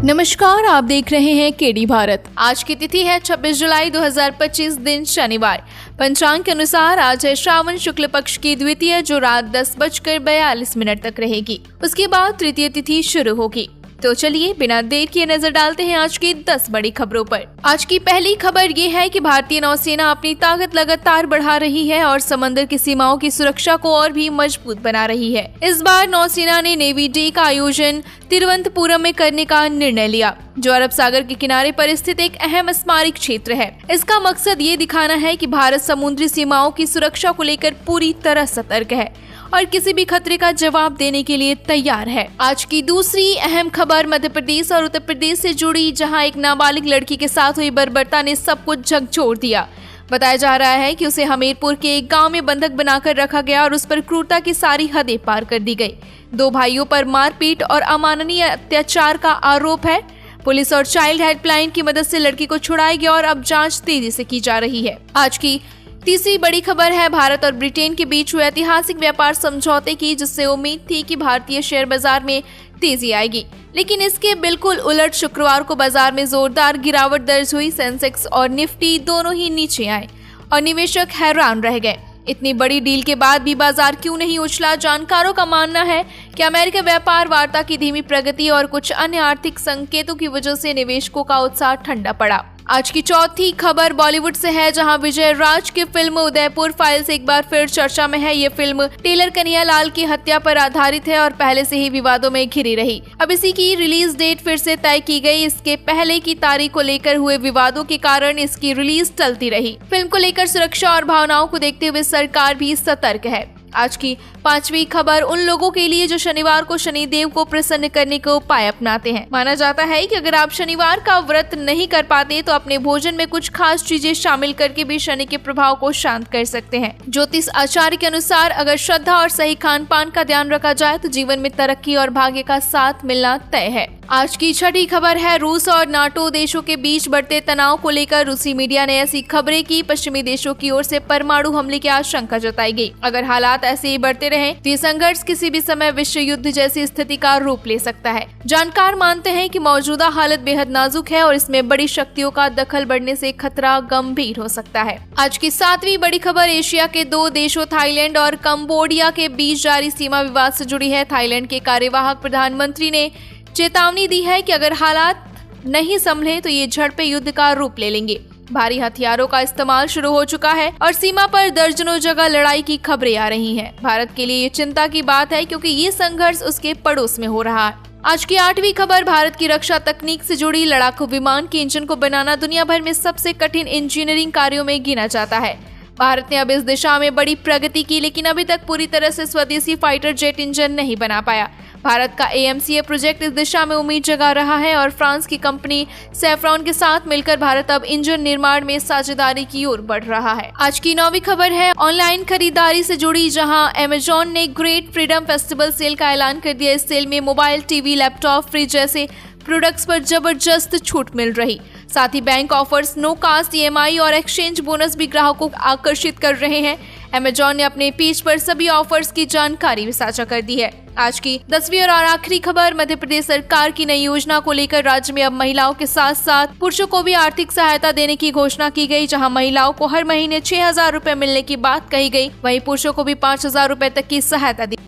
नमस्कार, आप देख रहे हैं केडी भारत। आज की तिथि है 26 जुलाई 2025 दिन शनिवार। पंचांग के अनुसार आज है श्रावण शुक्ल पक्ष की द्वितीय, जो रात 10:42 तक रहेगी। उसके बाद तृतीय तिथि शुरू होगी। तो चलिए बिना देर किए नजर डालते हैं आज की 10 बड़ी खबरों पर। आज की पहली खबर ये है कि भारतीय नौसेना अपनी ताकत लगातार बढ़ा रही है और समंदर की सीमाओं की सुरक्षा को और भी मजबूत बना रही है। इस बार नौसेना ने नेवी डे का आयोजन तिरुवनंतपुरम में करने का निर्णय लिया, जो अरब सागर के किनारे पर स्थित एक अहम स्मारक क्षेत्र है। इसका मकसद ये दिखाना है कि भारत समुद्री सीमाओं की सुरक्षा को लेकर पूरी तरह सतर्क है और किसी भी खतरे का जवाब देने के लिए तैयार है। आज की दूसरी अहम खबर मध्य प्रदेश और उत्तर प्रदेश से जुड़ी, जहां एक नाबालिग लड़की के साथ हुई बर्बरता ने सब कुछ झकझोर दिया। बताया जा रहा है कि उसे हमीरपुर के एक गांव में बंधक बनाकर रखा गया और उस पर क्रूरता की सारी हदें पार कर दी गई। 2 भाइयों पर मारपीट और अमानवीय अत्याचार का आरोप है। पुलिस और चाइल्ड हेल्पलाइन की मदद से लड़की को छुड़ाया गया और अब जांच तेजी से की जा रही है। आज की तीसरी बड़ी खबर है भारत और ब्रिटेन के बीच हुए ऐतिहासिक व्यापार समझौते की, जिससे उम्मीद थी कि भारतीय शेयर बाजार में तेजी आएगी, लेकिन इसके बिल्कुल उलट शुक्रवार को बाजार में जोरदार गिरावट दर्ज हुई। सेंसेक्स और निफ्टी दोनों ही नीचे आए और निवेशक हैरान रह गए। इतनी बड़ी डील के बाद भी बाजार क्यों नहीं उछला? जानकारों का मानना है कि अमेरिका व्यापार वार्ता की धीमी प्रगति और कुछ अन्य आर्थिक संकेतों की वजह से निवेशकों का उत्साह ठंडा पड़ा। आज की चौथी खबर बॉलीवुड से है, जहां विजय राज की फिल्म उदयपुर फाइल्स एक बार फिर चर्चा में है। ये फिल्म टेलर कन्हैयालाल की हत्या पर आधारित है और पहले से ही विवादों में घिरी रही। अब इसी की रिलीज डेट फिर से तय की गई। इसके पहले की तारीख को लेकर हुए विवादों के कारण इसकी रिलीज टलती रही। फिल्म को लेकर सुरक्षा और भावनाओं को देखते हुए सरकार भी सतर्क है। आज की पांचवी खबर उन लोगों के लिए जो शनिवार को शनिदेव को प्रसन्न करने के उपाय अपनाते हैं। माना जाता है कि अगर आप शनिवार का व्रत नहीं कर पाते तो अपने भोजन में कुछ खास चीजें शामिल करके भी शनि के प्रभाव को शांत कर सकते हैं। ज्योतिष आचार्य के अनुसार अगर श्रद्धा और सही खान पान का ध्यान रखा जाए तो जीवन में तरक्की और भाग्य का साथ मिलना तय है। आज की छठी खबर है रूस और नाटो देशों के बीच बढ़ते तनाव को लेकर रूसी मीडिया ने ऐसी खबरें की पश्चिमी देशों की ओर से परमाणु हमले की आशंका जताई गई। अगर हालात ऐसे ही बढ़ते रहे तो ये संघर्ष किसी भी समय विश्व युद्ध जैसी स्थिति का रूप ले सकता है। जानकार मानते हैं कि मौजूदा हालत बेहद नाजुक है और इसमें बड़ी शक्तियों का दखल बढ़ने से खतरा गंभीर हो सकता है। आज की 7वीं बड़ी खबर एशिया के 2 देशों थाईलैंड और कंबोडिया के बीच जारी सीमा विवाद से जुड़ी है। थाईलैंड के कार्यवाहक प्रधानमंत्री ने चेतावनी दी है कि अगर हालात नहीं संभले तो ये झड़पें युद्ध का रूप ले लेंगे। भारी हथियारों का इस्तेमाल शुरू हो चुका है और सीमा पर दर्जनों जगह लड़ाई की खबरें आ रही हैं। भारत के लिए ये चिंता की बात है, क्योंकि ये संघर्ष उसके पड़ोस में हो रहा है। आज की 8वीं खबर भारत की रक्षा तकनीक से जुड़ी। लड़ाकू विमान के इंजन को बनाना दुनिया भर में सबसे कठिन इंजीनियरिंग कार्यों में गिना जाता है। भारत ने अब इस दिशा में बड़ी प्रगति की, लेकिन अभी तक पूरी तरह से स्वदेशी फाइटर जेट इंजन नहीं बना पाया। भारत का AMCA प्रोजेक्ट इस दिशा में उम्मीद जगा रहा है और फ्रांस की कंपनी सैफ्रॉन के साथ मिलकर भारत अब इंजन निर्माण में साझेदारी की ओर बढ़ रहा है। आज की 9वीं खबर है ऑनलाइन खरीदारी से जुड़ी, जहां Amazon ने ग्रेट फ्रीडम फेस्टिवल सेल का ऐलान कर दिया। इस सेल में मोबाइल, टीवी, लैपटॉप, फ्रिज जैसे प्रोडक्ट्स पर जबरदस्त छूट मिल रही। साथ ही bank offers, no cost EMI और एक्सचेंज बोनस भी ग्राहकों को आकर्षित कर रहे हैं। Amazon ने अपने पेज पर सभी ऑफर्स की जानकारी भी साझा कर दी है। आज की 10वीं और आखिरी खबर मध्य प्रदेश सरकार की नई योजना को लेकर राज्य में अब महिलाओं के साथ साथ पुरुषों को भी आर्थिक सहायता देने की घोषणा की गई, जहां महिलाओं को हर महीने 6,000 रुपए मिलने की बात कही गई, वहीं पुरुषों को भी 5,000 रुपए तक की सहायता दी।